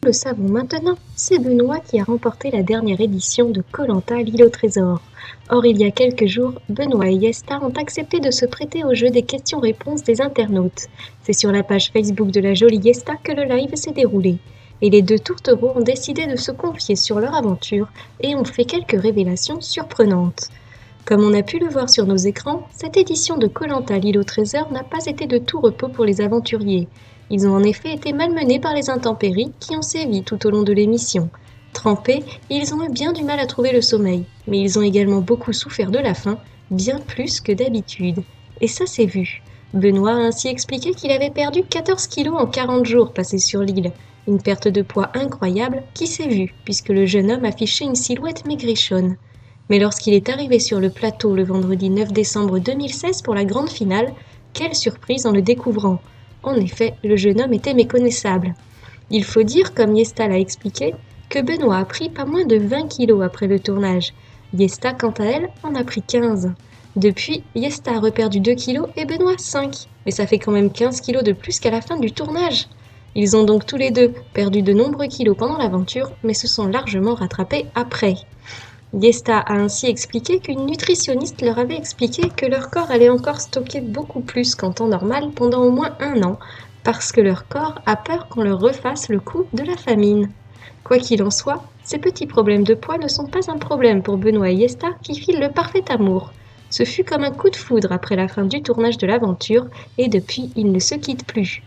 le savons maintenant, c'est Benoît qui a remporté la dernière édition de Koh-Lanta l'île au trésor. Or, il y a quelques jours, Benoît et Yesta ont accepté de se prêter au jeu des questions-réponses des internautes. C'est sur la page Facebook de la jolie Yesta que le live s'est déroulé. Et les deux tourtereaux ont décidé de se confier sur leur aventure et ont fait quelques révélations surprenantes. Comme on a pu le voir sur nos écrans, cette édition de Koh-Lanta l'île au trésor n'a pas été de tout repos pour les aventuriers. Ils ont en effet été malmenés par les intempéries qui ont sévi tout au long de l'émission. Trempés, ils ont eu bien du mal à trouver le sommeil, mais ils ont également beaucoup souffert de la faim, bien plus que d'habitude. Et ça s'est vu. Benoît a ainsi expliqué qu'il avait perdu 14 kilos en 40 jours passés sur l'île. Une perte de poids incroyable qui s'est vue, puisque le jeune homme affichait une silhouette maigrichonne. Mais lorsqu'il est arrivé sur le plateau le vendredi 9 décembre 2016 pour la grande finale, quelle surprise en le découvrant! En effet, le jeune homme était méconnaissable. Il faut dire, comme Yesta l'a expliqué, que Benoît a pris pas moins de 20 kilos après le tournage. Yesta, quant à elle, en a pris 15. Depuis, Yesta a reperdu 2 kilos et Benoît 5. Mais ça fait quand même 15 kilos de plus qu'à la fin du tournage. Ils ont donc tous les deux perdu de nombreux kilos pendant l'aventure, mais se sont largement rattrapés après. Yesta a ainsi expliqué qu'une nutritionniste leur avait expliqué que leur corps allait encore stocker beaucoup plus qu'en temps normal pendant au moins 1 an, parce que leur corps a peur qu'on leur refasse le coup de la famine. Quoi qu'il en soit, ces petits problèmes de poids ne sont pas un problème pour Benoît et Yesta qui filent le parfait amour. Ce fut comme un coup de foudre après la fin du tournage de l'aventure, et depuis ils ne se quittent plus.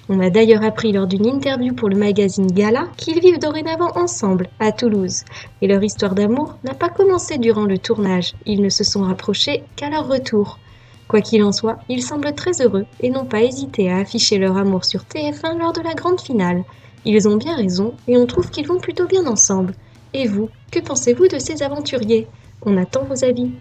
On a d'ailleurs appris lors d'une interview pour le magazine Gala qu'ils vivent dorénavant ensemble, à Toulouse. Et leur histoire d'amour n'a pas commencé durant le tournage, ils ne se sont rapprochés qu'à leur retour. Quoi qu'il en soit, ils semblent très heureux et n'ont pas hésité à afficher leur amour sur TF1 lors de la grande finale. Ils ont bien raison et on trouve qu'ils vont plutôt bien ensemble. Et vous, que pensez-vous de ces aventuriers? On attend vos avis.